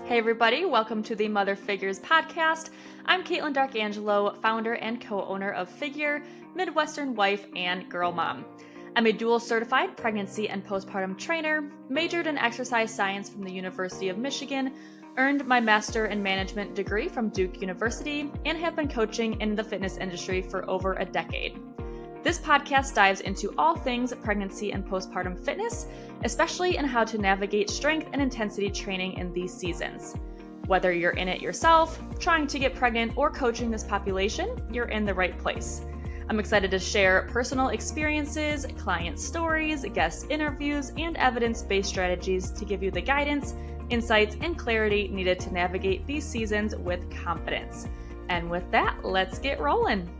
Hey everybody, welcome to the Mother Figures podcast. I'm Caitlin Darkangelo, founder and co-owner of Figure, Midwestern wife, and girl mom. I'm a dual certified pregnancy and postpartum trainer, majored in exercise science from the University of Michigan, earned my master in management degree from Duke University, and have been coaching in the fitness industry for over a decade. This podcast dives into all things pregnancy and postpartum fitness, especially in how to navigate strength and intensity training in these seasons. Whether you're in it yourself, trying to get pregnant, or coaching this population, you're in the right place. I'm excited to share personal experiences, client stories, guest interviews, and evidence-based strategies to give you the guidance, insights, and clarity needed to navigate these seasons with confidence. And with that, let's get rolling.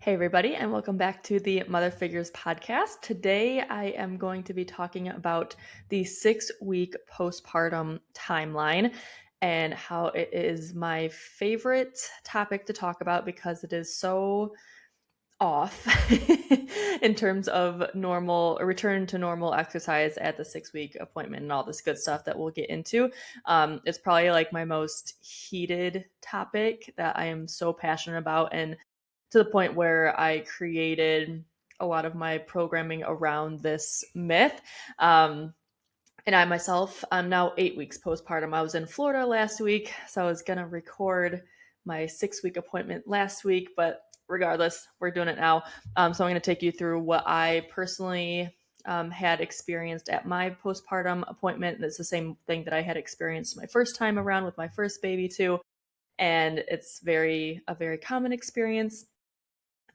Hey everybody, and welcome back to the Mother Figures podcast. Today I am going to be talking about the 6-week postpartum timeline and how it is my favorite topic to talk about because it is so off in terms of return to normal exercise at the 6-week appointment and all this good stuff that we'll get into. It's probably like my most heated topic that I am so passionate about, and to the point where I created a lot of my programming around this myth. And I myself, I'm now 8 weeks postpartum. I was in Florida last week, so I was going to record my 6-week appointment last week, but regardless, we're doing it now. So I'm going to take you through what I personally had experienced at my postpartum appointment. It's the same thing that I had experienced my first time around with my first baby too. And it's a very common experience.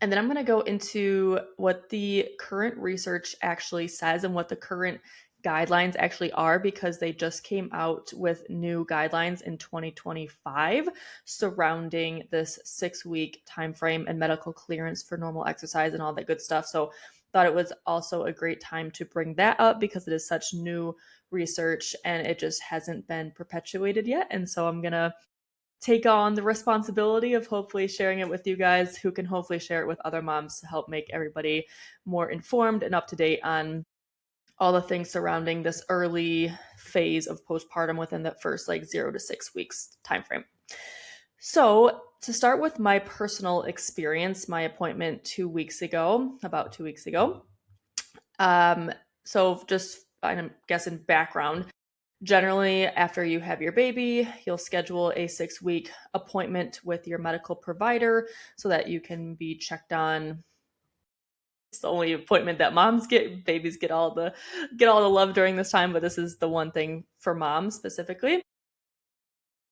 And then I'm going to go into what the current research actually says and what the current guidelines actually are, because they just came out with new guidelines in 2025 surrounding this 6-week time frame and medical clearance for normal exercise and all that good stuff. So thought it was also a great time to bring that up because it is such new research and it just hasn't been perpetuated yet. And so I'm going to take on the responsibility of hopefully sharing it with you guys who can hopefully share it with other moms to help make everybody more informed and up to date on all the things surrounding this early phase of postpartum within the first 0 to 6 weeks timeframe. So to start with my personal experience, my appointment about 2 weeks ago. So just, I'm guessing background. Generally, after you have your baby, you'll schedule a 6-week appointment with your medical provider so that you can be checked on. It's the only appointment that moms get. Babies get all the love during this time, but this is the one thing for moms specifically.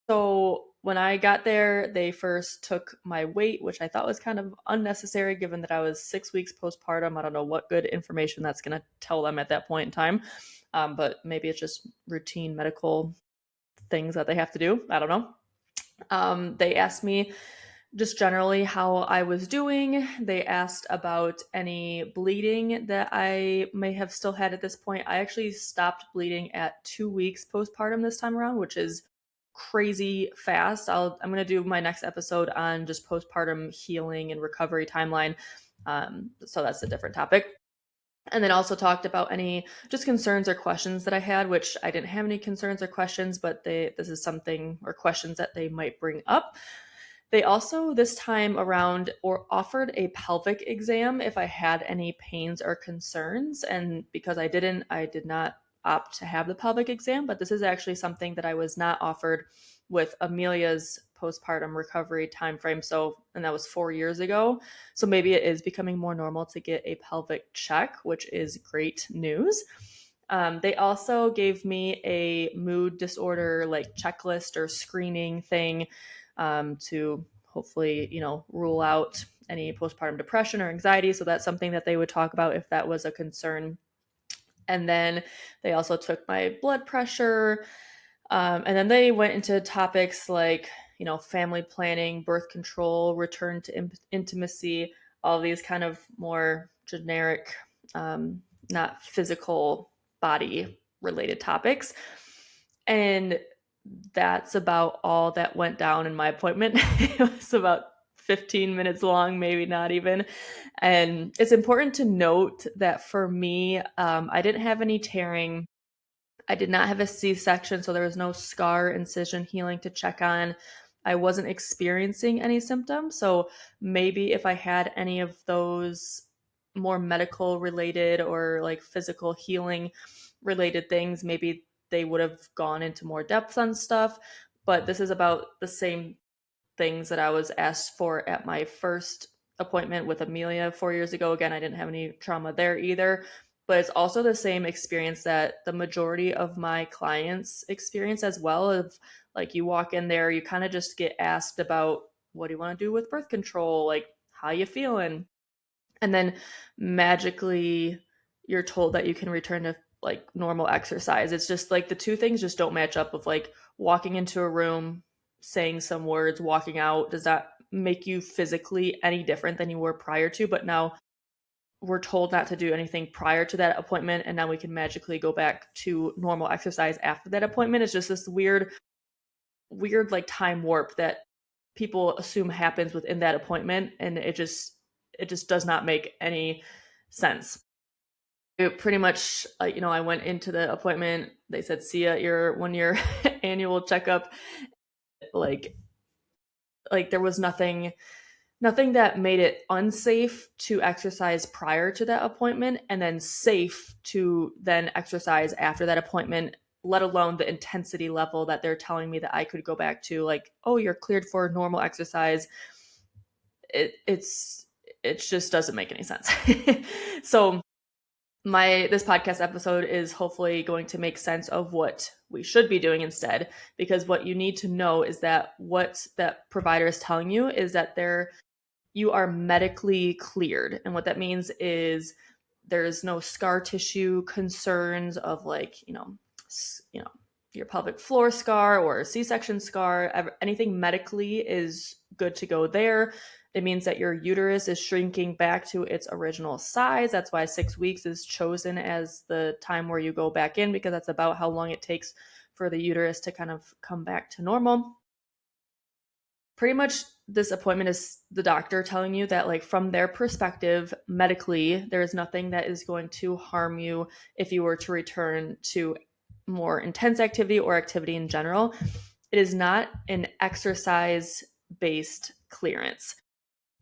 So when I got there, they first took my weight, which I thought was kind of unnecessary given that I was 6 weeks postpartum. I don't know what good information that's going to tell them at that point in time. But maybe it's just routine medical things that they have to do. I don't know. They asked me just generally how I was doing. They asked about any bleeding that I may have still had at this point. I actually stopped bleeding at 2 weeks postpartum this time around, which is crazy fast. I'm going to do my next episode on just postpartum healing and recovery timeline. So that's a different topic. And then also talked about any just concerns or questions that I had, which I didn't have any concerns or questions, but this is something or questions that they might bring up. They also this time around offered a pelvic exam if I had any pains or concerns. And because I did not opt to have the pelvic exam, but this is actually something that I was not offered with Amelia's postpartum recovery timeframe. And that was 4 years ago. So maybe it is becoming more normal to get a pelvic check, which is great news. They also gave me a mood disorder checklist or screening thing to hopefully, rule out any postpartum depression or anxiety. So that's something that they would talk about if that was a concern. And then they also took my blood pressure. And then they went into topics like, family planning, birth control, return to intimacy, all these kind of more generic, not physical body related topics. And that's about all that went down in my appointment. It was about 15 minutes long, maybe not even. And it's important to note that for me, I didn't have any tearing. I did not have a C-section, so there was no scar incision healing to check on. I wasn't experiencing any symptoms. So maybe if I had any of those more medical related or like physical healing related things, maybe they would have gone into more depth on stuff. But this is about the same things that I was asked for at my first appointment with Amelia 4 years ago. Again, I didn't have any trauma there either, but it's also the same experience that the majority of my clients experience as well. Of like, you walk in there, you kind of just get asked about, what do you want to do with birth control? Like, how you feeling? And then magically you're told that you can return to like normal exercise. It's just like the two things just don't match up. Of like walking into a room, saying some words, walking out, does that make you physically any different than you were prior to? But now we're told not to do anything prior to that appointment, and now we can magically go back to normal exercise after that appointment. It's just this weird like time warp that people assume happens within that appointment, and it just does not make any sense. It pretty much, I went into the appointment. They said, see ya at your 1 year annual checkup. Like there was nothing that made it unsafe to exercise prior to that appointment, and then safe to then exercise after that appointment, let alone the intensity level that they're telling me that I could go back to. Like, oh, you're cleared for normal exercise. It just doesn't make any sense. So this podcast episode is hopefully going to make sense of what we should be doing instead, because what you need to know is that what that provider is telling you is that you are medically cleared. And what that means is there's no scar tissue concerns of like, your pelvic floor scar or a C-section scar. Anything medically is good to go there. It means that your uterus is shrinking back to its original size. That's why 6 weeks is chosen as the time where you go back in, because that's about how long it takes for the uterus to kind of come back to normal. Pretty much this appointment is the doctor telling you that, like, from their perspective, medically, there is nothing that is going to harm you if you were to return to more intense activity or activity in general. It is not an exercise-based clearance.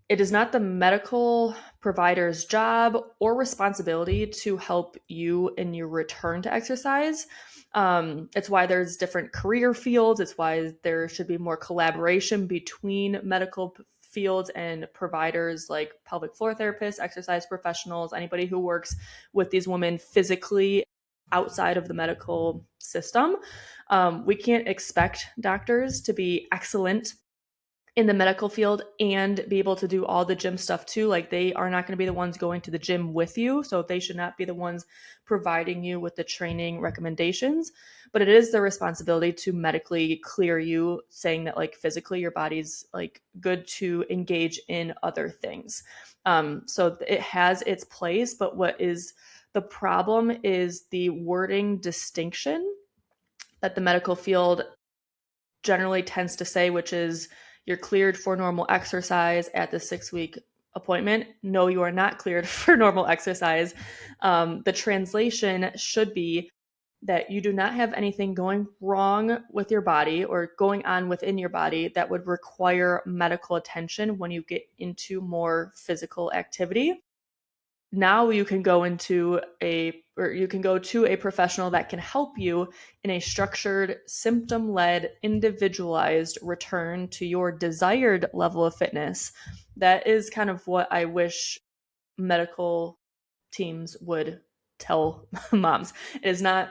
It is not the medical provider's job or responsibility to help you in your return to exercise. It's why there's different career fields. It's why there should be more collaboration between medical fields and providers, like pelvic floor therapists, exercise professionals, anybody who works with these women physically outside of the medical system. We can't expect doctors to be excellent in the medical field and be able to do all the gym stuff too. Like, they are not going to be the ones going to the gym with you, so they should not be the ones providing you with the training recommendations. But it is their responsibility to medically clear you, saying that, like, physically your body's like good to engage in other things. So it has its place, but what is the problem is the wording distinction that the medical field generally tends to say, which is, you're cleared for normal exercise at the 6-week appointment. No, you are not cleared for normal exercise. The translation should be that you do not have anything going wrong with your body or going on within your body that would require medical attention when you get into more physical activity. Now you can go to a professional that can help you in a structured, symptom-led, individualized return to your desired level of fitness. That is kind of what I wish medical teams would tell moms. It is not,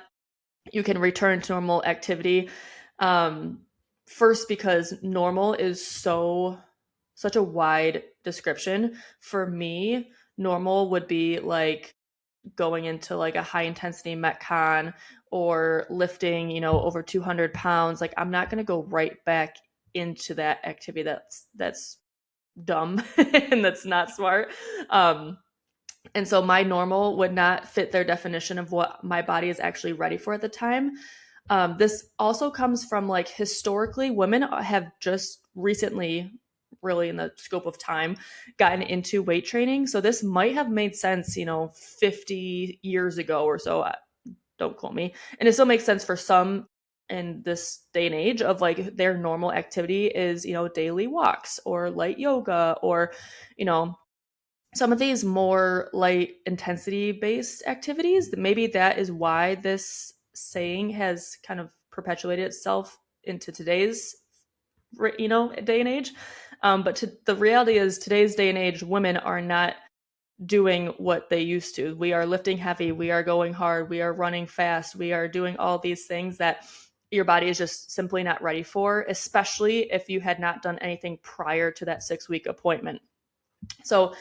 you can return to normal activity. First, because normal is such a wide description. For me, normal would be like going into like a high intensity Metcon or lifting, over 200 pounds. Like, I'm not going to go right back into that activity. That's dumb and that's not smart. And so my normal would not fit their definition of what my body is actually ready for at the time. This also comes from, like, historically, women have just recently, really in the scope of time, gotten into weight training. So this might have made sense, 50 years ago or so. don't quote me. And it still makes sense for some in this day and age of like their normal activity is, daily walks or light yoga or, some of these more light intensity based activities. Maybe that is why this saying has kind of perpetuated itself into today's, day and age. But the reality is today's day and age, women are not doing what they used to. We are lifting heavy, we are going hard, we are running fast, we are doing all these things that your body is just simply not ready for, especially if you had not done anything prior to that 6-week appointment. So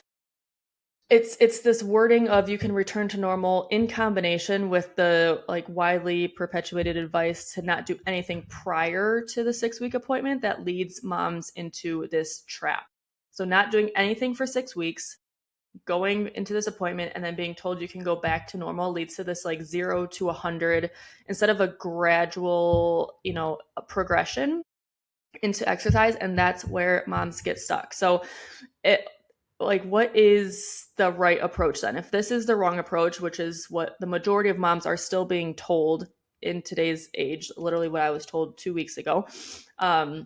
it's this wording of you can return to normal in combination with the like widely perpetuated advice to not do anything prior to the 6-week appointment that leads moms into this trap. So not doing anything for 6 weeks, going into this appointment and then being told you can go back to normal leads to this like 0 to 100 instead of a gradual, a progression into exercise. And that's where moms get stuck. So what is the right approach then? If this is the wrong approach, which is what the majority of moms are still being told in today's age, literally what I was told 2 weeks ago.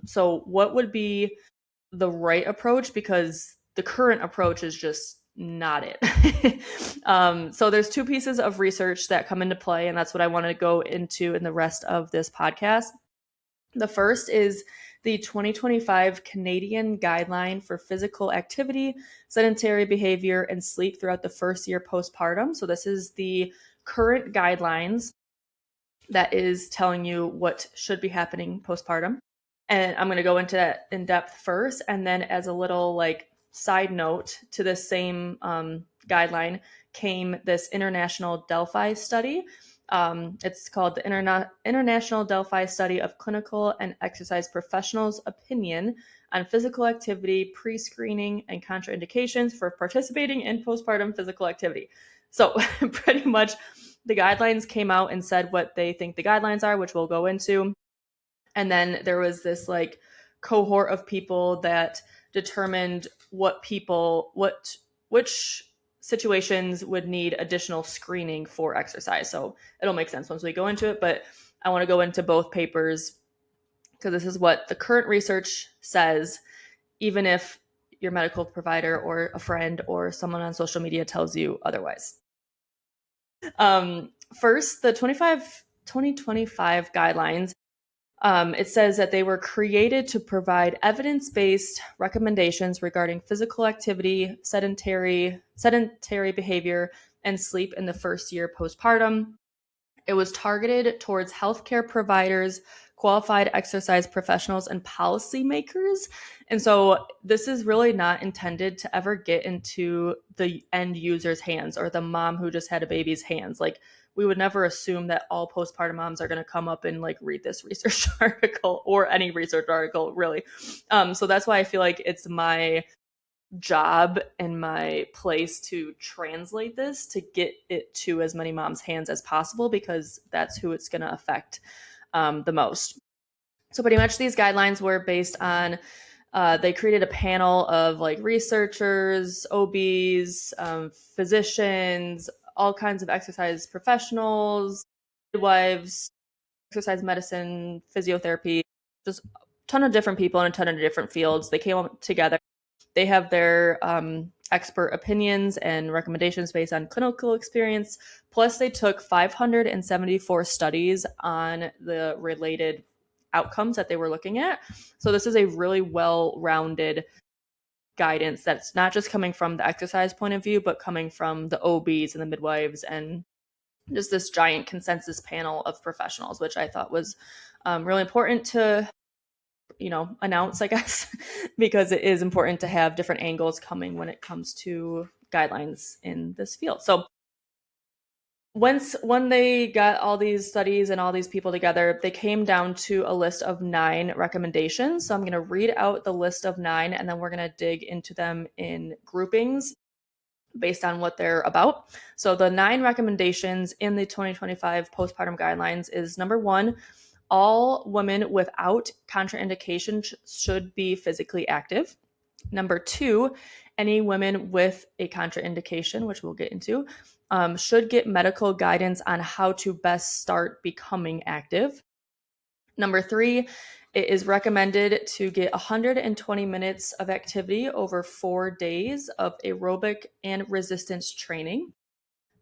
So what would be the right approach? Because the current approach is just not it. So there's 2 pieces of research that come into play, and that's what I want to go into in the rest of this podcast. The first is the 2025 Canadian Guideline for Physical Activity, Sedentary Behavior, and Sleep throughout the first year postpartum. So this is the current guidelines that is telling you what should be happening postpartum. And I'm going to go into that in depth first. And then as a little side note to this same guideline came this international Delphi study. It's called the International Delphi Study of Clinical and Exercise Professionals' Opinion on Physical Activity, Pre-Screening, and Contraindications for Participating in Postpartum Physical Activity. So pretty much the guidelines came out and said what they think the guidelines are, which we'll go into. And then there was this cohort of people that determined which situations would need additional screening for exercise. So it'll make sense once we go into it, but I want to go into both papers because this is what the current research says, even if your medical provider or a friend or someone on social media tells you otherwise. First, the 2025 guidelines. It says that they were created to provide evidence-based recommendations regarding physical activity, sedentary behavior, and sleep in the first year postpartum. It was targeted towards healthcare providers, qualified exercise professionals, and policymakers. And so this is really not intended to ever get into the end user's hands or the mom who just had a baby's hands. We would never assume that all postpartum moms are going to come up and read this research article or any research article, really. So that's why I feel like it's my job and my place to translate this to get it to as many moms' hands as possible, because that's who it's going to affect the most. So pretty much these guidelines were based on they created a panel of researchers, OBs, physicians, all kinds of exercise professionals, midwives, exercise medicine, physiotherapy, just a ton of different people in a ton of different fields. They came together. They have their expert opinions and recommendations based on clinical experience. Plus, they took 574 studies on the related outcomes that they were looking at. So this is a really well-rounded guidance that's not just coming from the exercise point of view, but coming from the OBs and the midwives and just this giant consensus panel of professionals, which I thought was really important to announce, I guess, because it is important to have different angles coming when it comes to guidelines in this field. So when they got all these studies and all these people together, they came down to a list of 9 recommendations. So I'm going to read out the list of 9, and then we're going to dig into them in groupings based on what they're about. So the 9 recommendations in the 2025 postpartum guidelines is: number 1, all women without contraindications should be physically active. Number 2, any women with a contraindication, which we'll get into, should get medical guidance on how to best start becoming active. Number 3, it is recommended to get 120 minutes of activity over 4 days of aerobic and resistance training.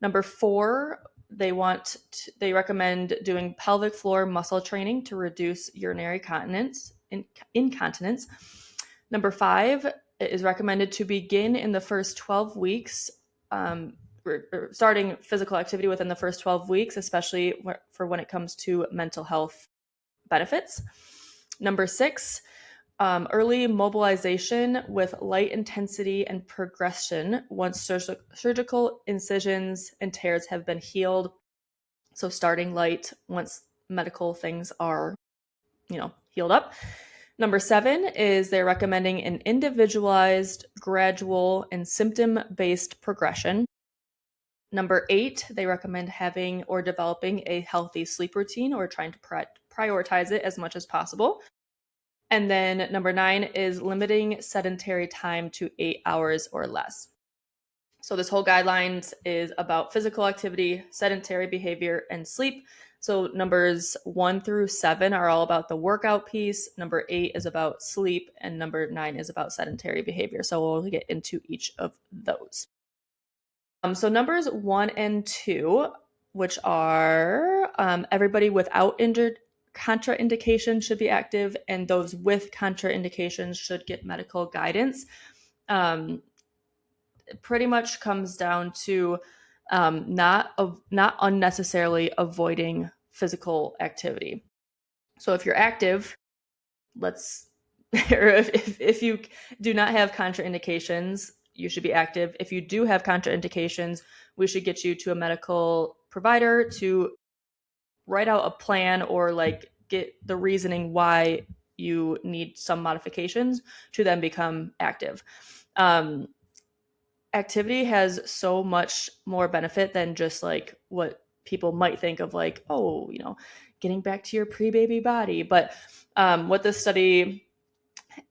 Number 4, they recommend doing pelvic floor muscle training to reduce urinary incontinence. Number 5, it is recommended to begin in the first 12 weeks, starting physical activity within the first 12 weeks, especially for when it comes to mental health benefits. Number 6, early mobilization with light intensity and progression once surgical incisions and tears have been healed. So starting light once medical things are, healed up. Number 7 is they're recommending an individualized, gradual, and symptom-based progression. Number 8, they recommend having or developing a healthy sleep routine or trying to prioritize it as much as possible. And then number 9 is limiting sedentary time to 8 hours or less. So this whole guidelines is about physical activity, sedentary behavior, and sleep. So numbers 1 through 7 are all about the workout piece. Number 8 is about sleep, and number 9 is about sedentary behavior. So we'll get into each of those. So numbers 1 and 2, which are everybody without contraindications should be active, and those with contraindications should get medical guidance. It pretty much comes down to not unnecessarily avoiding physical activity. So if you're active, or if you do not have contraindications, you should be active. If you do have contraindications, we should get you to a medical provider to write out a plan or get the reasoning why you need some modifications to then become active. Activity has so much more benefit than just what people might think of getting back to your pre-baby body. But what this study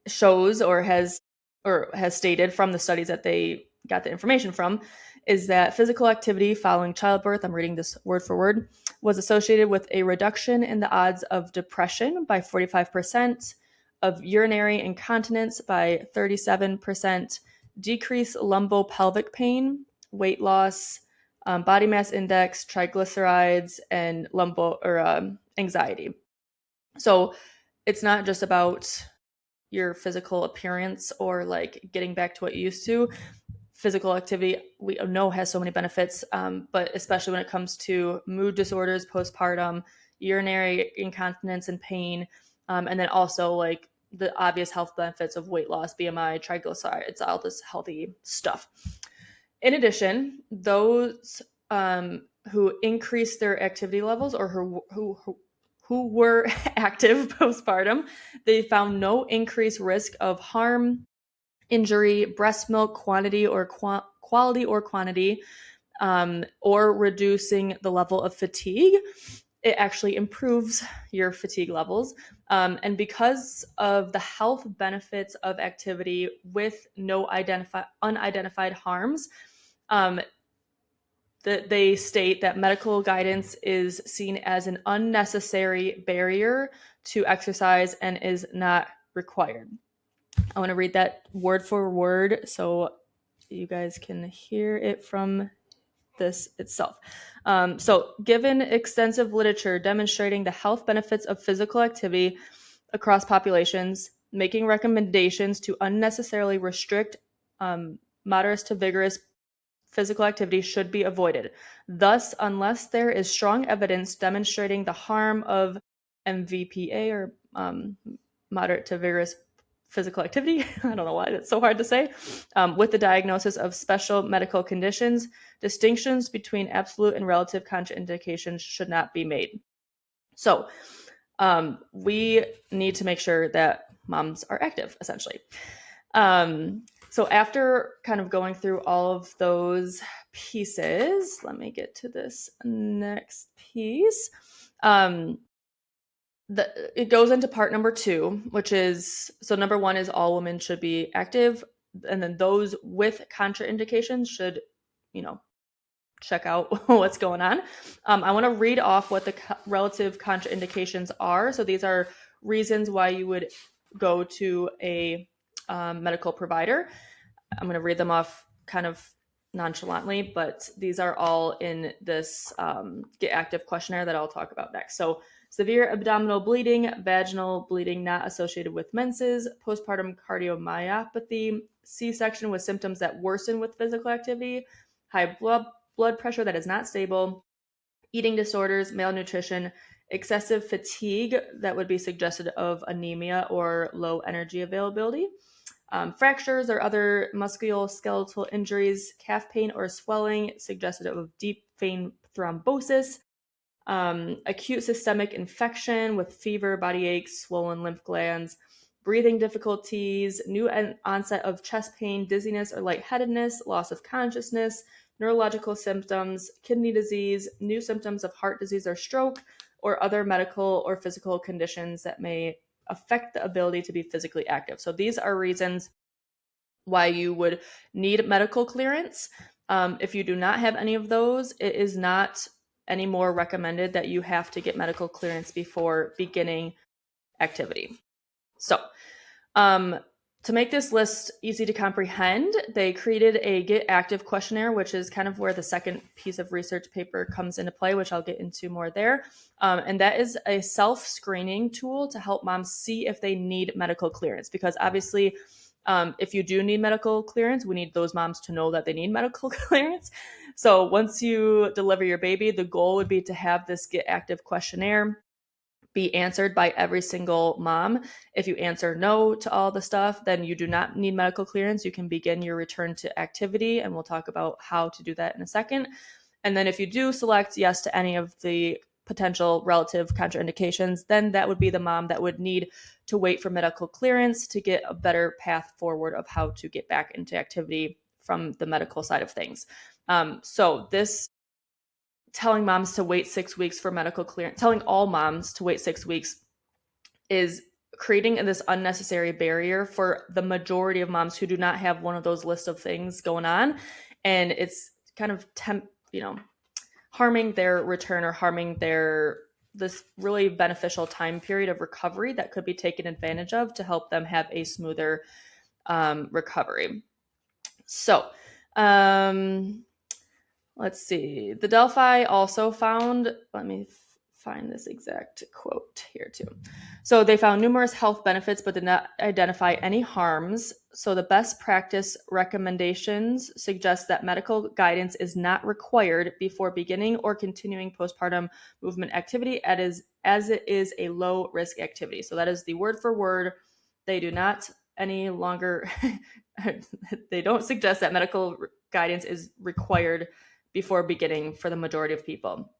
shows or has stated from the studies that they got the information from is that physical activity following childbirth, I'm reading this word for word, was associated with a reduction in the odds of depression by 45%, of urinary incontinence by 37%, decreased lumbopelvic pain, weight loss, body mass index, triglycerides, and anxiety. So it's not just about your physical appearance or getting back to what you used to. Physical activity, we know, has so many benefits, but especially when it comes to mood disorders, postpartum, urinary incontinence and pain, and then also the obvious health benefits of weight loss, BMI, triglycerides, all this healthy stuff. In addition, those who increased their activity levels or who were active postpartum, they found no increased risk of harm, injury, breast milk quantity or quality or quantity, or reducing the level of fatigue. It actually improves your fatigue levels. And because of the health benefits of activity with no unidentified harms, they state that medical guidance is seen as an unnecessary barrier to exercise and is not required. I want to read that word for word so you guys can hear it from this itself. So, given extensive literature demonstrating the health benefits of physical activity across populations, making recommendations to unnecessarily restrict moderate to vigorous physical activity should be avoided. Thus, unless there is strong evidence demonstrating the harm of MVPA or moderate to vigorous physical activity, I don't know why it's so hard to say, with the diagnosis of special medical conditions, distinctions between absolute and relative contraindications should not be made. So we need to make sure that moms are active, essentially. So after kind of going through all of those pieces, let me get to this next piece. it goes into part number 2, which is, so number 1 is all women should be active, and then those with contraindications should, check out what's going on. I want to read off what the relative contraindications are. So these are reasons why you would go to a medical provider. I'm going to read them off kind of nonchalantly, but these are all in this Get Active questionnaire that I'll talk about next. So severe abdominal bleeding, vaginal bleeding not associated with menses, postpartum cardiomyopathy, C-section with symptoms that worsen with physical activity, high blood pressure that is not stable, eating disorders, malnutrition, excessive fatigue that would be suggested of anemia or low energy availability, fractures or other musculoskeletal injuries, calf pain or swelling suggested of deep vein thrombosis, acute systemic infection with fever, body aches, swollen lymph glands, breathing difficulties, new onset of chest pain, dizziness or lightheadedness, loss of consciousness, neurological symptoms, kidney disease, new symptoms of heart disease or stroke, or other medical or physical conditions that may affect the ability to be physically active. So these are reasons why you would need medical clearance. If you do not have any of those, it is not any more recommended that you have to get medical clearance before beginning activity. So, to make this list easy to comprehend, they created a Get Active questionnaire, which is kind of where the second piece of research paper comes into play, which I'll get into more there. And that is a self-screening tool to help moms see if they need medical clearance, because obviously, if you do need medical clearance, we need those moms to know that they need medical clearance. So once you deliver your baby, the goal would be to have this Get Active questionnaire be answered by every single mom. If you answer no to all the stuff, then you do not need medical clearance. You can begin your return to activity, and we'll talk about how to do that in a second. And then if you do select yes to any of the potential relative contraindications, then that would be the mom that would need to wait for medical clearance to get a better path forward of how to get back into activity from the medical side of things. So this telling moms to wait 6 weeks for medical clearance, telling all moms to wait 6 weeks, is creating this unnecessary barrier for the majority of moms who do not have one of those lists of things going on. And it's kind of harming their return or harming this really beneficial time period of recovery that could be taken advantage of to help them have a smoother recovery. So, let's see. The Delphi also found, let me find this exact quote here too. So they found numerous health benefits, but did not identify any harms. So the best practice recommendations suggest that medical guidance is not required before beginning or continuing postpartum movement activity as it is a low risk activity. So that is the word for word. They do not any longer, they don't suggest that medical guidance is required before beginning for the majority of people.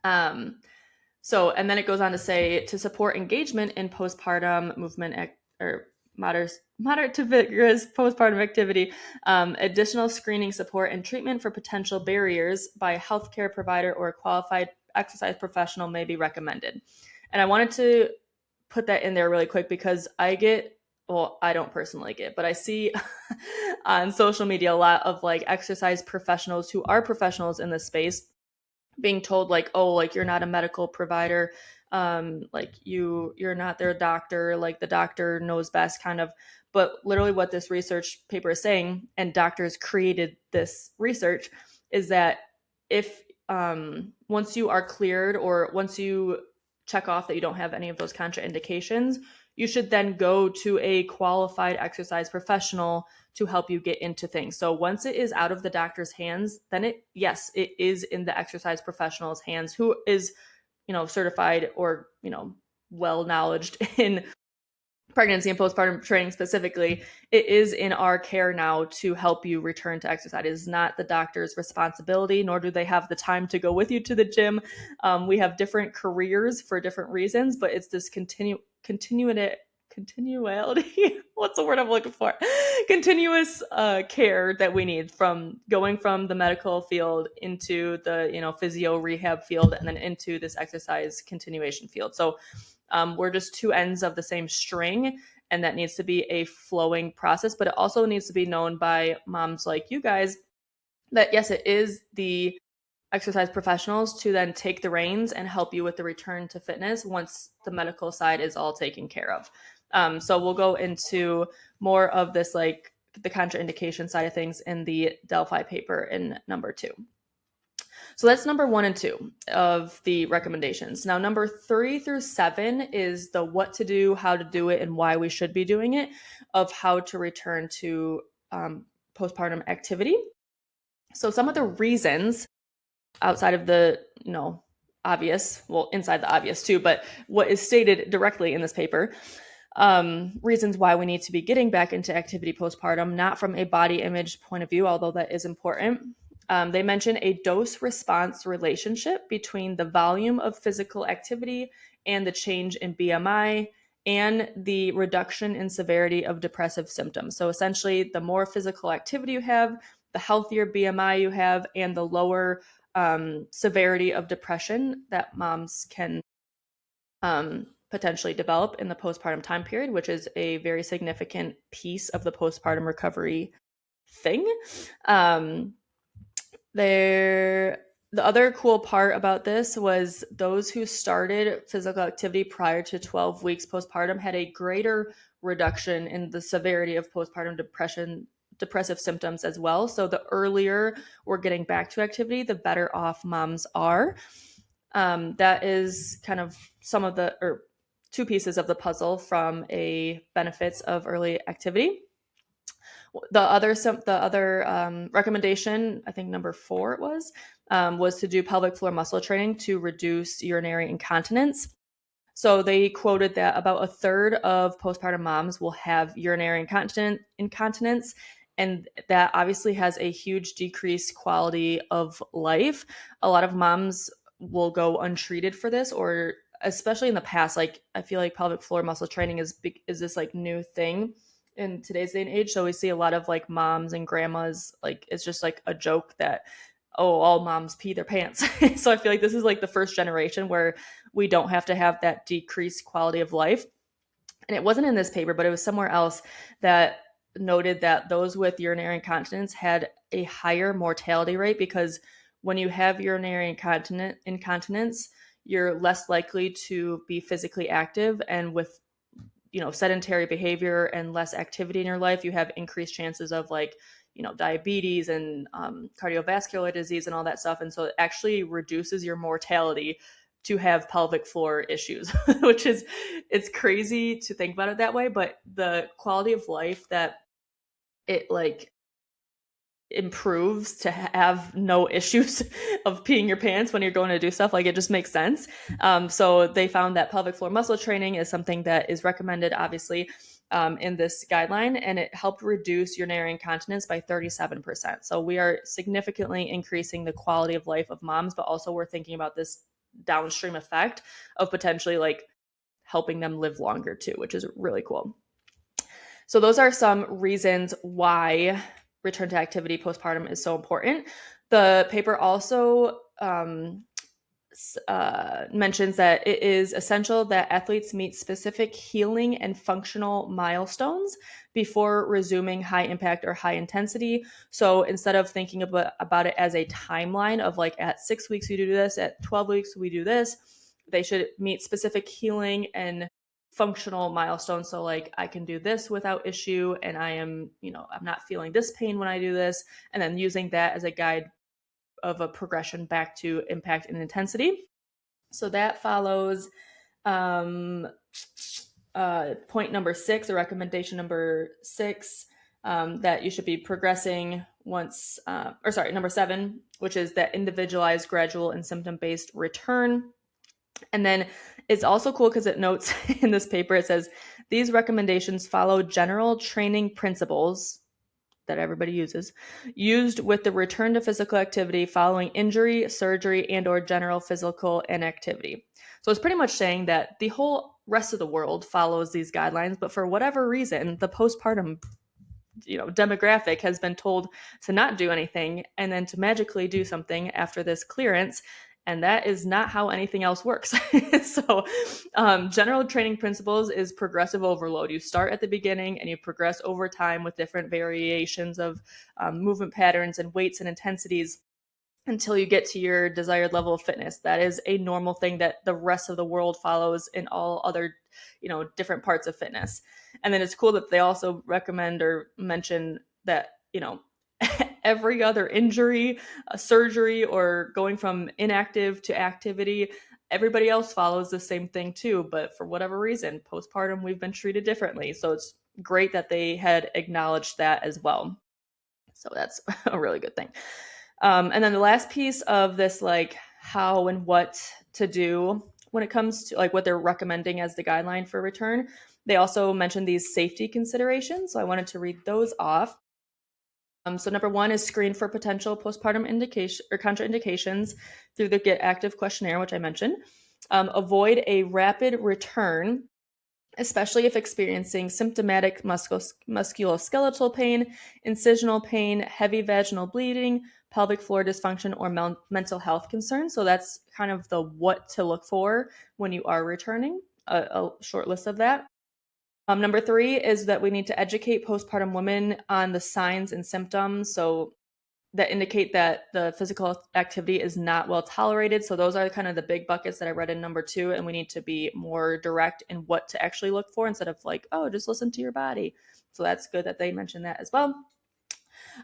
So, and then it goes on to say, to support engagement in postpartum movement or moderate to vigorous postpartum activity, additional screening, support, and treatment for potential barriers by a healthcare provider or a qualified exercise professional may be recommended. And I wanted to put that in there really quick because I don't personally get, but I see on social media a lot of like exercise professionals who are professionals in this space being told like, oh, like you're not a medical provider, like you're not their doctor, like the doctor knows best kind of. But literally what this research paper is saying, and doctors created this research, is that if once you are cleared or once you check off that you don't have any of those contraindications, you should then go to a qualified exercise professional to help you get into things. So once it is out of the doctor's hands, then it is in the exercise professional's hands, who is, certified or, well-knowledged in pregnancy and postpartum training specifically. It is in our care now to help you return to exercise. It is not the doctor's responsibility, nor do they have the time to go with you to the gym. We have different careers for different reasons, but it's this continuality. what's the word I'm looking for? Continuous care that we need, from going from the medical field into the, physio rehab field, and then into this exercise continuation field. So we're just two ends of the same string, and that needs to be a flowing process. But it also needs to be known by moms like you guys that yes, it is the exercise professionals to then take the reins and help you with the return to fitness once the medical side is all taken care of. So we'll go into more of this, like the contraindication side of things, in the Delphi paper in number 2. So that's number 1 and 2 of the recommendations. Now, number 3 through 7 is the what to do, how to do it, and why we should be doing it, of how to return to postpartum activity. So some of the reasons outside of the, obvious, well, inside the obvious too, but what is stated directly in this paper, reasons why we need to be getting back into activity postpartum, not from a body image point of view, although that is important. They mention a dose-response relationship between the volume of physical activity and the change in BMI and the reduction in severity of depressive symptoms. So essentially, the more physical activity you have, the healthier BMI you have, and the lower severity of depression that moms can potentially develop in the postpartum time period, which is a very significant piece of the postpartum recovery thing. The other cool part about this was those who started physical activity prior to 12 weeks postpartum had a greater reduction in the severity of postpartum depressive symptoms as well. So the earlier we're getting back to activity, the better off moms are. That is kind of some of the two pieces of the puzzle from a benefits of early activity. The other recommendation, I think number 4 it was to do pelvic floor muscle training to reduce urinary incontinence. So they quoted that about a third of postpartum moms will have urinary incontinence, and that obviously has a huge decreased quality of life. A lot of moms will go untreated for this, or especially in the past, like I feel like pelvic floor muscle training is this like new thing in today's day and age. So we see a lot of like moms and grandmas, like it's just like a joke that, oh, all moms pee their pants. So I feel like this is like the first generation where we don't have to have that decreased quality of life. And it wasn't in this paper, but it was somewhere else that noted that those with urinary incontinence had a higher mortality rate, because when you have urinary incontinence, you're less likely to be physically active, and with sedentary behavior and less activity in your life, you have increased chances of like diabetes and cardiovascular disease and all that stuff. And so it actually reduces your mortality to have pelvic floor issues, which is, it's crazy to think about it that way, but the quality of life that it like improves to have no issues of peeing your pants when you're going to do stuff, like it just makes sense. So they found that pelvic floor muscle training is something that is recommended, obviously, in this guideline, and it helped reduce urinary incontinence by 37%. So we are significantly increasing the quality of life of moms, but also we're thinking about this downstream effect of potentially like helping them live longer too, which is really cool. So those are some reasons why return to activity postpartum is so important. The paper also mentions that it is essential that athletes meet specific healing and functional milestones before resuming high impact or high intensity. So instead of thinking about it as a timeline of like at 6 weeks we do this, at 12 weeks we do this, they should meet specific healing and functional milestones. So like I can do this without issue, and I am, I'm not feeling this pain when I do this, and then using that as a guide of a progression back to impact and intensity. So that follows point number 6, or recommendation number 6, that you should be progressing once, number 7, which is that individualized, gradual, and symptom-based return. And then it's also cool because it notes in this paper, it says, these recommendations follow general training principles that everybody used with the return to physical activity following injury, surgery, and or general physical inactivity. So it's pretty much saying that the whole rest of the world follows these guidelines, but for whatever reason, the postpartum demographic has been told to not do anything and then to magically do something after this clearance. And that is not how anything else works. So general training principles is progressive overload. You start at the beginning and you progress over time with different variations of movement patterns and weights and intensities until you get to your desired level of fitness. That is a normal thing that the rest of the world follows in all other, different parts of fitness. And then it's cool that they also recommend or mention that, every other injury, surgery, or going from inactive to activity, everybody else follows the same thing too. But for whatever reason, postpartum, we've been treated differently. So it's great that they had acknowledged that as well. So that's a really good thing. And then the last piece of this, like how and what to do when it comes to like what they're recommending as the guideline for return, they also mentioned these safety considerations. So I wanted to read those off. So number one is screen for potential postpartum indication or contraindications through the Get Active questionnaire, which I mentioned. Avoid a rapid return, especially if experiencing symptomatic musculoskeletal pain, incisional pain, heavy vaginal bleeding, pelvic floor dysfunction, or mental health concerns. So that's kind of the what to look for when you are returning, a short list of that. Number three is that we need to educate postpartum women on the signs and symptoms. So that indicate that the physical activity is not well tolerated. So those are kind of the big buckets that I read in number two, and we need to be more direct in what to actually look for instead of like, oh, just listen to your body. So that's good that they mentioned that as well.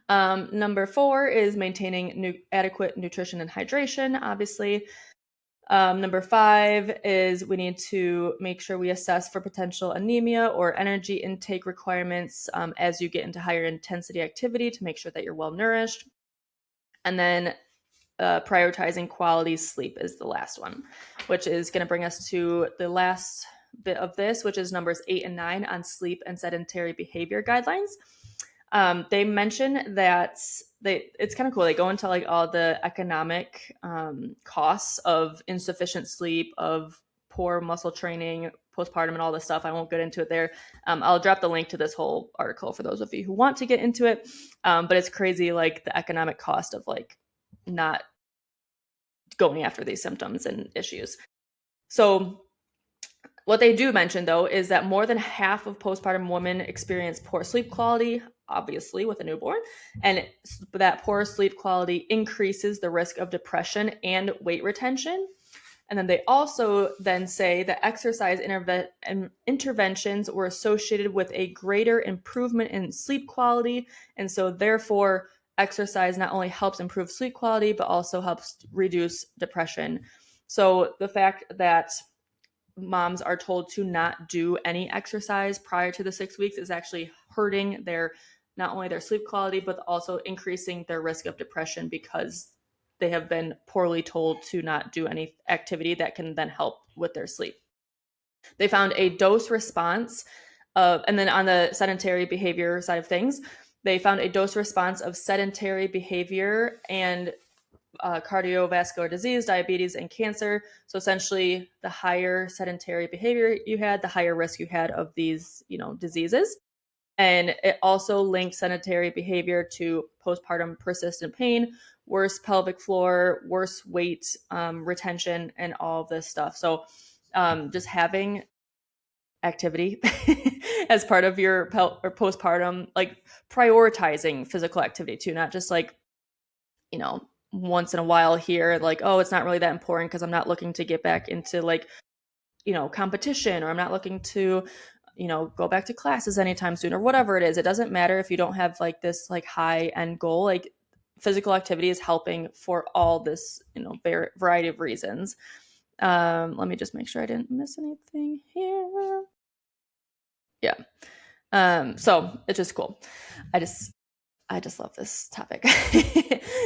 Number four is maintaining adequate nutrition and hydration, obviously. Number five is we need to make sure we assess for potential anemia or energy intake requirements as you get into higher intensity activity to make sure that you're well nourished. And then prioritizing quality sleep is the last one, which is going to bring us to the last bit of this, which is numbers 8 and 9 on sleep and sedentary behavior guidelines. They mention that it's kind of cool. They go into like all the economic costs of insufficient sleep, of poor muscle training, postpartum, and all this stuff. I won't get into it there. I'll drop the link to this whole article for those of you who want to get into it. But it's crazy, like the economic cost of like not going after these symptoms and issues. So what they do mention, though, is that more than half of postpartum women experience poor sleep quality, obviously, with a newborn, and that poor sleep quality increases the risk of depression and weight retention. And then they also then say that exercise interventions were associated with a greater improvement in sleep quality. And so therefore, exercise not only helps improve sleep quality, but also helps reduce depression. So the fact that moms are told to not do any exercise prior to the 6 weeks is actually hurting not only their sleep quality, but also increasing their risk of depression because they have been poorly told to not do any activity that can then help with their sleep. They found a dose response and then on the sedentary behavior side of things, they found a dose response of sedentary behavior and cardiovascular disease, diabetes, and cancer. So essentially, the higher sedentary behavior you had, the higher risk you had of these, diseases. And it also linked sedentary behavior to postpartum persistent pain, worse pelvic floor, worse weight retention, and all of this stuff. So just having activity as part of your or postpartum, like prioritizing physical activity too, not just like, once in a while here, like, oh, it's not really that important because I'm not looking to get back into like, competition, or I'm not looking to, go back to classes anytime soon, or whatever it is. It doesn't matter if you don't have like this like high end goal. Like physical activity is helping for all this, variety of reasons. Let me just make sure I didn't miss anything here. Yeah. So it's just cool. I just love this topic.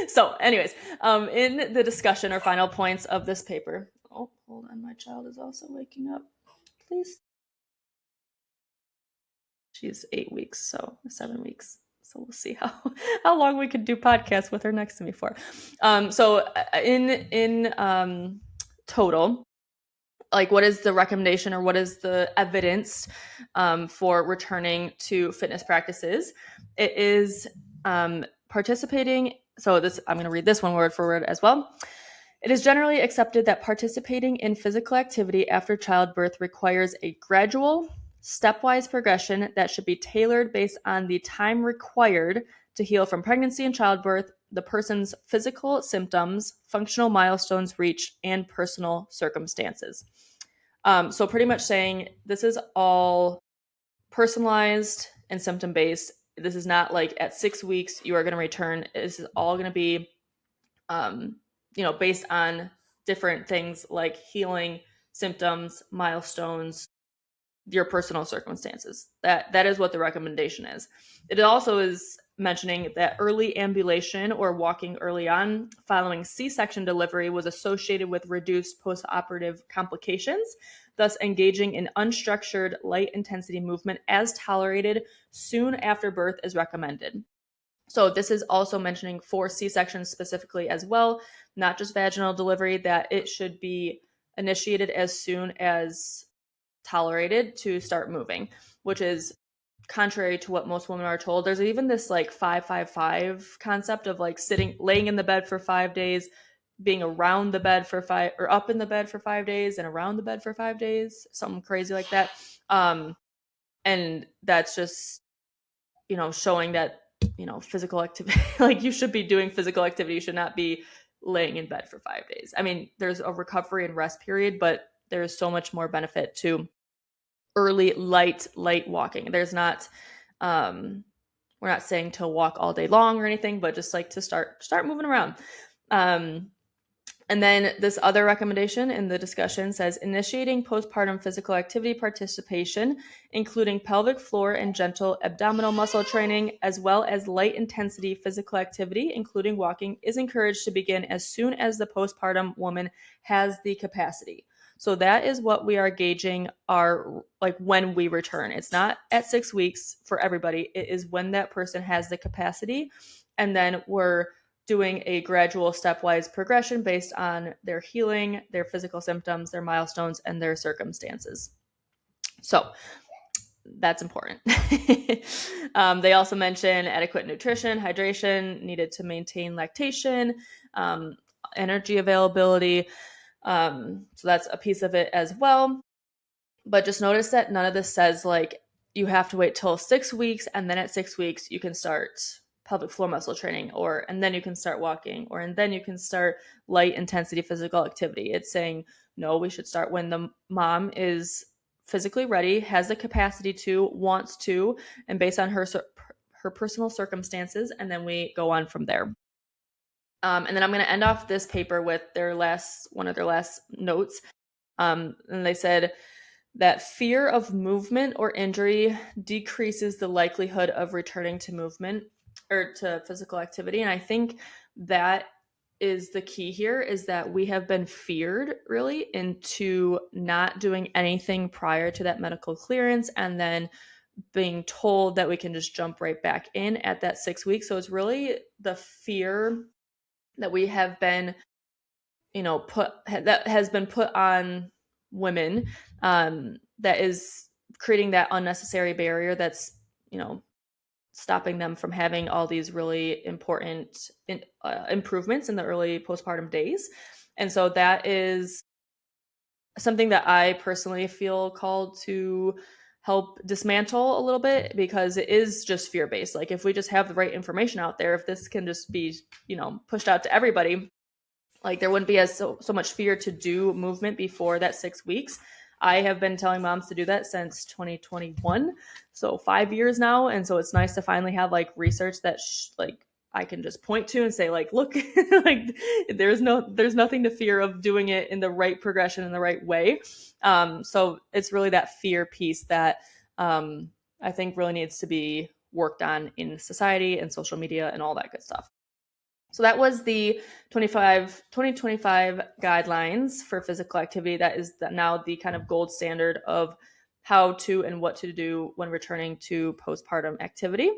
So anyways, in the discussion or final points of this paper, oh, hold on. My child is also waking up. Please. She's 8 weeks, so 7 weeks. So we'll see how long we could do podcasts with her next to me for. So in total, like, what is the recommendation or what is the evidence for returning to fitness practices? It is participating. So this, I'm going to read this one word for word as well. It is generally accepted that participating in physical activity after childbirth requires a gradual, stepwise progression that should be tailored based on the time required to heal from pregnancy and childbirth, the person's physical symptoms, functional milestones reached, and personal circumstances. So pretty much saying this is all personalized and symptom-based. This is not like at 6 weeks you are going to return. This is all going to be based on different things like healing, symptoms, milestones, your personal circumstances. That is what the recommendation is. It also is mentioning that early ambulation or walking early on following C-section delivery was associated with reduced postoperative complications. Thus, engaging in unstructured light intensity movement as tolerated soon after birth is recommended. So this is also mentioning for C-sections specifically as well, not just vaginal delivery, that it should be initiated as soon as tolerated to start moving, which is contrary to what most women are told. There's even this like 5-5-5 concept of like laying in the bed for 5 days, being around the bed for 5, or up in the bed for 5 days and around the bed for 5 days, something crazy like that. And that's just, showing that, physical activity, like you should be doing physical activity. You should not be laying in bed for 5 days. I mean, there's a recovery and rest period, but there's so much more benefit to early light walking. There's not, we're not saying to walk all day long or anything, but just like to start moving around. And then this other recommendation in the discussion says initiating postpartum physical activity participation, including pelvic floor and gentle abdominal muscle training, as well as light intensity physical activity, including walking, is encouraged to begin as soon as the postpartum woman has the capacity. So that is what we are gauging when we return. It's not at 6 weeks for everybody. It is when that person has the capacity. And then we're doing a gradual stepwise progression based on their healing, their physical symptoms, their milestones, and their circumstances. So that's important. They also mention adequate nutrition, hydration needed to maintain lactation, energy availability. So that's a piece of it as well. But just notice that none of this says like you have to wait till 6 weeks and then at 6 weeks you can start pelvic floor muscle training, and then you can start walking, and then you can start light intensity physical activity. It's saying, no, we should start when the mom is physically ready, has the capacity to, wants to, and based on her personal circumstances, and then we go on from there. And then I'm going to end off this paper with one of their last notes. And they said that fear of movement or injury decreases the likelihood of returning to movement or to physical activity. And I think that is the key here, is that we have been feared really into not doing anything prior to that medical clearance and then being told that we can just jump right back in at that 6 weeks. So it's really the fear that we have been, that has been put on women, that is creating that unnecessary barrier that's, stopping them from having all these really important improvements in the early postpartum days. And so that is something that I personally feel called to help dismantle a little bit, because it is just fear-based. Like if we just have the right information out there, if this can just be, pushed out to everybody, like there wouldn't be so much fear to do movement before that 6 weeks. I have been telling moms to do that since 2021, so 5 years now. And so it's nice to finally have like research that I can just point to and say like, look, like there's nothing to fear of doing it in the right progression, in the right way. So it's really that fear piece that I think really needs to be worked on in society and social media and all that good stuff. So that was the 2025 guidelines for physical activity. That is now the kind of gold standard of how to and what to do when returning to postpartum activity.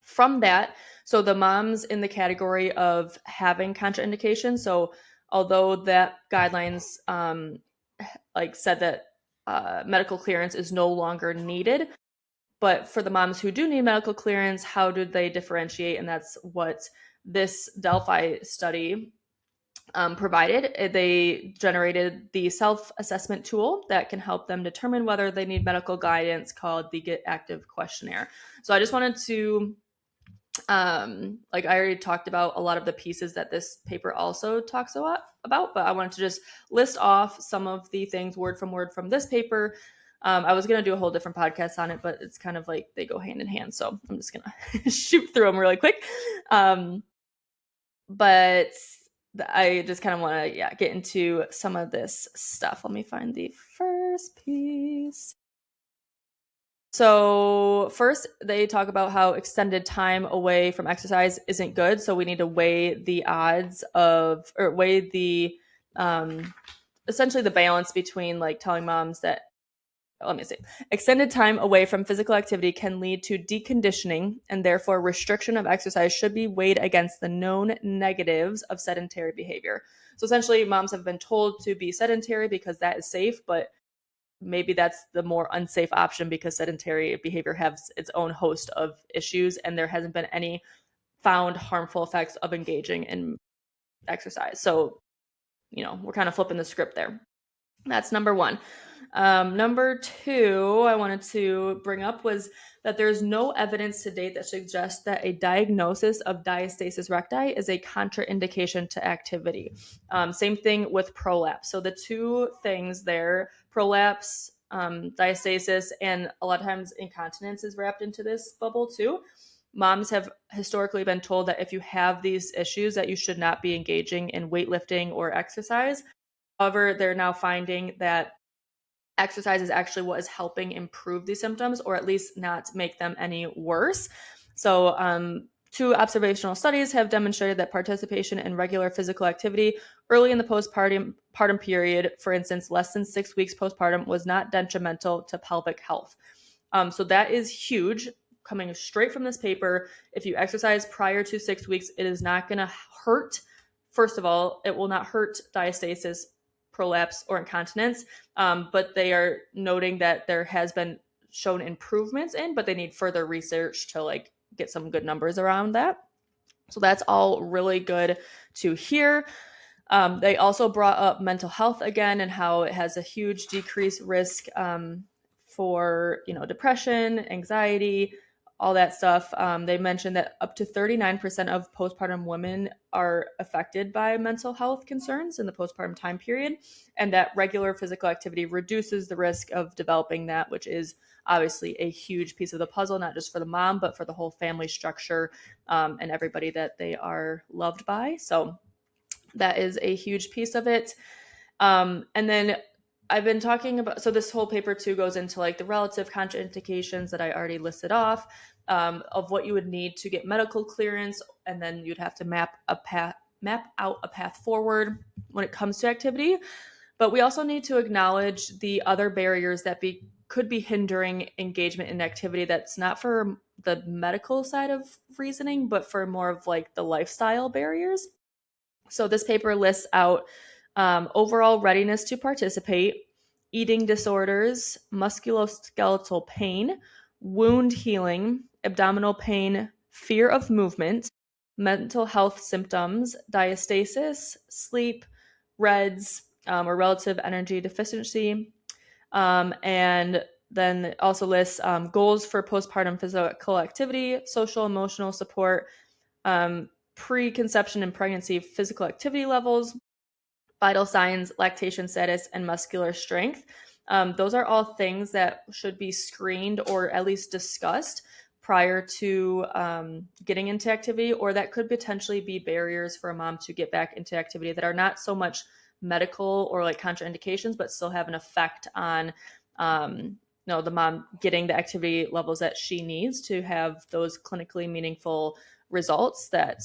From that, so the moms in the category of having contraindications, so although that guidelines like said that medical clearance is no longer needed. But for the moms who do need medical clearance, how do they differentiate? And that's what this Delphi study provided. They generated the self-assessment tool that can help them determine whether they need medical guidance, called the Get Active questionnaire. So I just wanted to, like I already talked about a lot of the pieces that this paper also talks a lot about, but I wanted to just list off some of the things word from this paper. I was going to do a whole different podcast on it, but it's kind of like they go hand in hand. So I'm just going to shoot through them really quick. But I just kind of want to, get into some of this stuff. Let me find the first piece. So first, they talk about how extended time away from exercise isn't good. So we need to weigh the odds of, or weigh the, essentially the balance between like telling moms that, extended time away from physical activity can lead to deconditioning, and therefore restriction of exercise should be weighed against the known negatives of sedentary behavior. So essentially, moms have been told to be sedentary because that is safe, but maybe that's the more unsafe option because sedentary behavior has its own host of issues, and there hasn't been any found harmful effects of engaging in exercise. So, we're kind of flipping the script there. That's number one. Number two, I wanted to bring up was that there's no evidence to date that suggests that a diagnosis of diastasis recti is a contraindication to activity. Same thing with prolapse. So the two things there, prolapse, diastasis, and a lot of times incontinence is wrapped into this bubble too. Moms have historically been told that if you have these issues that you should not be engaging in weightlifting or exercise. However, they're now finding that exercise is actually what is helping improve these symptoms, or at least not make them any worse. So two observational studies have demonstrated that participation in regular physical activity early in the postpartum period, for instance, less than 6 weeks postpartum, was not detrimental to pelvic health. So that is huge, coming straight from this paper. If you exercise prior to 6 weeks, it is not going to hurt. First of all, it will not hurt diastasis, prolapse, or incontinence, but they are noting that there has been shown improvements but they need further research to get some good numbers around that. So that's all really good to hear. They also brought up mental health again and how it has a huge decreased risk for depression, anxiety, all that stuff. They mentioned that up to 39% of postpartum women are affected by mental health concerns in the postpartum time period, and that regular physical activity reduces the risk of developing that, which is obviously a huge piece of the puzzle, not just for the mom, but for the whole family structure and everybody that they are loved by. So that is a huge piece of it. And then I've been talking about, so this whole paper too goes into the relative contraindications that I already listed off, of what you would need to get medical clearance, and then you'd have to map out a path forward when it comes to activity. But we also need to acknowledge the other barriers that could be hindering engagement in activity that's not for the medical side of reasoning, but for more of the lifestyle barriers. So this paper lists out overall readiness to participate, eating disorders, musculoskeletal pain, wound healing, abdominal pain, fear of movement, mental health symptoms, diastasis, sleep, REDS, or relative energy deficiency, and then it also lists goals for postpartum physical activity, social emotional support, preconception and pregnancy physical activity levels, vital signs, lactation status, and muscular strength. Those are all things that should be screened or at least discussed prior to getting into activity, or that could potentially be barriers for a mom to get back into activity that are not so much medical or contraindications, but still have an effect on the mom getting the activity levels that she needs to have those clinically meaningful results that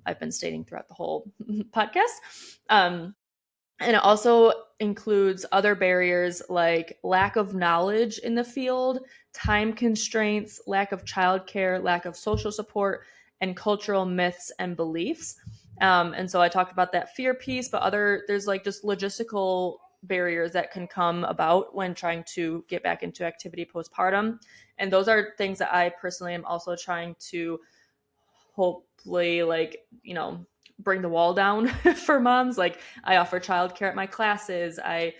I've been stating throughout the whole podcast. And it also includes other barriers like lack of knowledge in the field, time constraints, lack of childcare, lack of social support, and cultural myths and beliefs. And so I talked about that fear piece, but there's just logistical barriers that can come about when trying to get back into activity postpartum. And those are things that I personally am also trying to hopefully bring the wall down for moms. Like, I offer childcare at my classes. I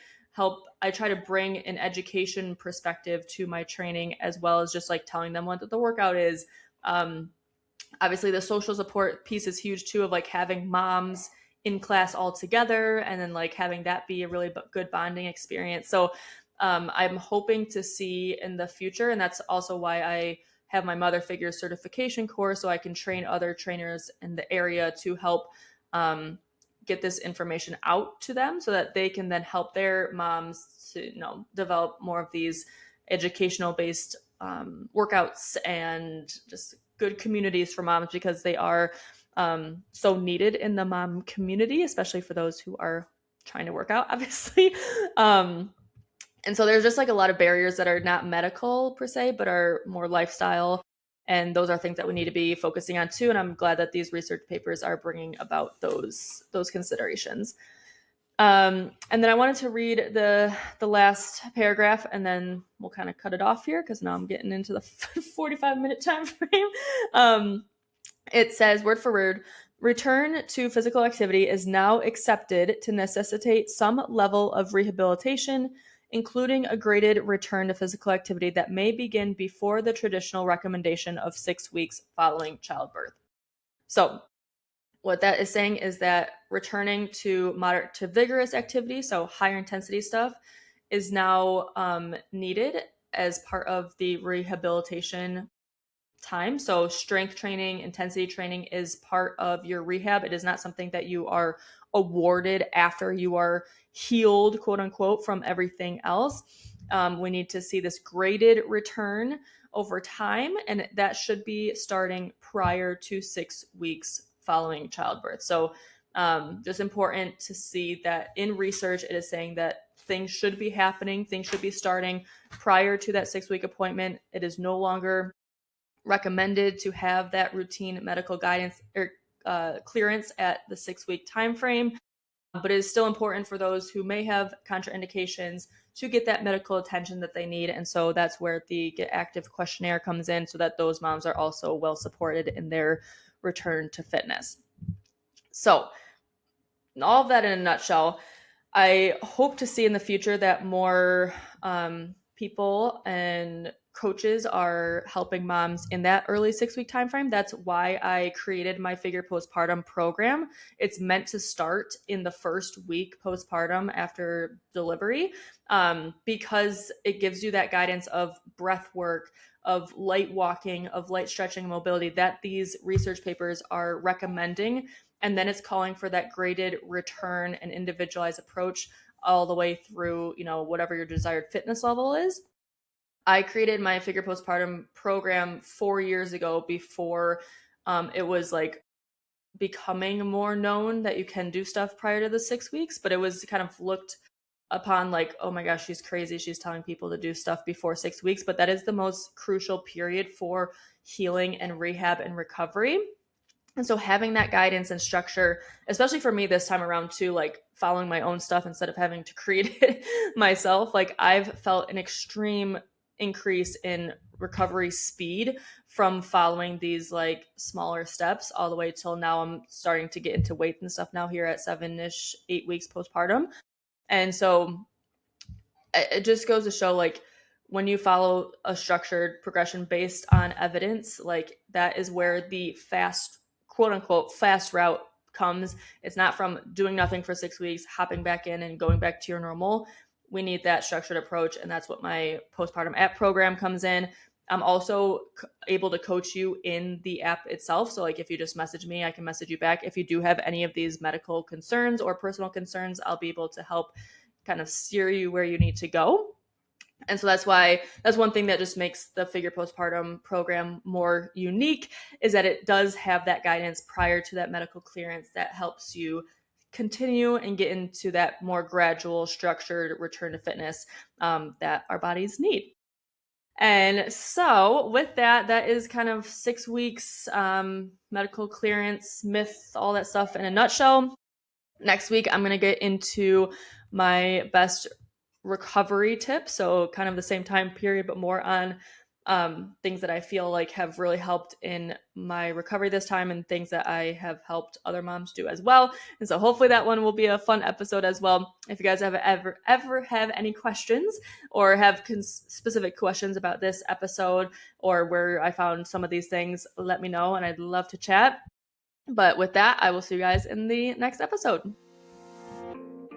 try to bring an education perspective to my training, as well as just like telling them what the workout is. Obviously the social support piece is huge too, of like having moms in class all together and then like having that be a really good bonding experience. So I'm hoping to see in the future, and that's also why I have my mother figures certification course, so I can train other trainers in the area to help get this information out to them, so that they can then help their moms to develop more of these educational based workouts and just good communities for moms, because they are so needed in the mom community, especially for those who are trying to work out, obviously. And so there's just like a lot of barriers that are not medical per se, but are more lifestyle. And those are things that we need to be focusing on too. And I'm glad that these research papers are bringing about those considerations. And then I wanted to read the last paragraph, and then we'll kind of cut it off here, because now I'm getting into the 45-minute time frame. It says, word for word, return to physical activity is now accepted to necessitate some level of rehabilitation, including a graded return to physical activity that may begin before the traditional recommendation of 6 weeks following childbirth. So what that is saying is that returning to moderate to vigorous activity, so higher intensity stuff, is now needed as part of the rehabilitation time. So strength training, intensity training is part of your rehab. It is not something that you are awarded after you are healed, quote unquote, from everything else. We need to see this graded return over time, and that should be starting prior to 6 weeks following childbirth. So just important to see that in research, it is saying that things should be happening, things should be starting prior to that 6-week appointment. It is no longer recommended to have that routine medical guidance or clearance at the 6-week time frame, but it is still important for those who may have contraindications to get that medical attention that they need. And so that's where the Get Active questionnaire comes in, so that those moms are also well supported in their return to fitness. So all of that in a nutshell, I hope to see in the future that more people and coaches are helping moms in that early 6-week timeframe. That's why I created my Figure Postpartum program. It's meant to start in the first week postpartum after delivery, because it gives you that guidance of breath work, of light walking, of light stretching and mobility that these research papers are recommending. And then it's calling for that graded return and individualized approach all the way through, whatever your desired fitness level is. I created my Figure Postpartum program 4 years ago, before it was like becoming more known that you can do stuff prior to the 6 weeks, but it was kind of looked upon like, oh my gosh, she's crazy, she's telling people to do stuff before 6 weeks. But that is the most crucial period for healing and rehab and recovery. And so having that guidance and structure, especially for me this time around too, like following my own stuff instead of having to create it myself, like I've felt an extreme increase in recovery speed from following these like smaller steps all the way till now. I'm starting to get into weight and stuff now here at 7-ish, 8 weeks postpartum. And so it just goes to show, like, when you follow a structured progression based on evidence, like that is where the fast, quote unquote, fast route comes. It's not from doing nothing for 6 weeks, hopping back in and going back to your normal. We need that structured approach. And that's what my postpartum app program comes in. I'm also able to coach you in the app itself. So like if you just message me, I can message you back. If you do have any of these medical concerns or personal concerns, I'll be able to help kind of steer you where you need to go. And so that's one thing that just makes the Figure Postpartum program more unique, is that it does have that guidance prior to that medical clearance that helps you continue and get into that more gradual, structured return to fitness that our bodies need. And so with that is kind of 6 weeks medical clearance, myth, all that stuff in a nutshell. Next week, I'm going to get into my best recovery tips. So kind of the same time period, but more on things that I feel like have really helped in my recovery this time and things that I have helped other moms do as well. And so hopefully that one will be a fun episode as well. If you guys have ever have any questions or have specific questions about this episode or where I found some of these things, let me know and I'd love to chat. But with that, I will see you guys in the next episode.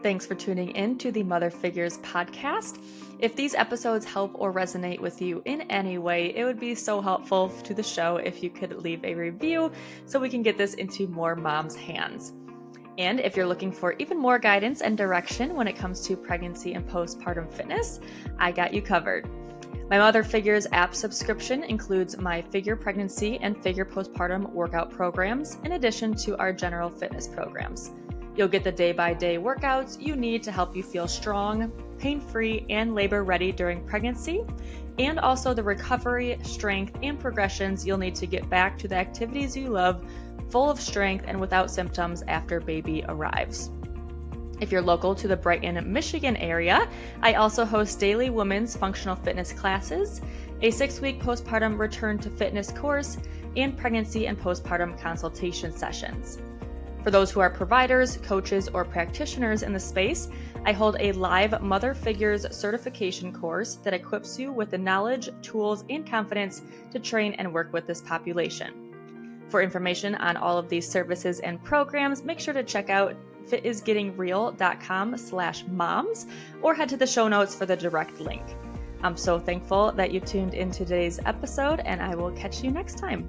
Thanks for tuning in to the Mother Figures podcast. If these episodes help or resonate with you in any way, it would be so helpful to the show if you could leave a review so we can get this into more moms' hands. And if you're looking for even more guidance and direction when it comes to pregnancy and postpartum fitness, I got you covered. My Mother Figures app subscription includes my Figure Pregnancy and Figure Postpartum workout programs, in addition to our general fitness programs. You'll get the day-by-day workouts you need to help you feel strong, pain-free, and labor-ready during pregnancy, and also the recovery, strength, and progressions you'll need to get back to the activities you love, full of strength and without symptoms after baby arrives. If you're local to the Brighton, Michigan area, I also host daily women's functional fitness classes, a 6-week postpartum return to fitness course, and pregnancy and postpartum consultation sessions. For those who are providers, coaches, or practitioners in the space, I hold a live Mother Figures certification course that equips you with the knowledge, tools, and confidence to train and work with this population. For information on all of these services and programs, make sure to check out fitisgettingreal.com/moms or head to the show notes for the direct link. I'm so thankful that you tuned in to today's episode, and I will catch you next time.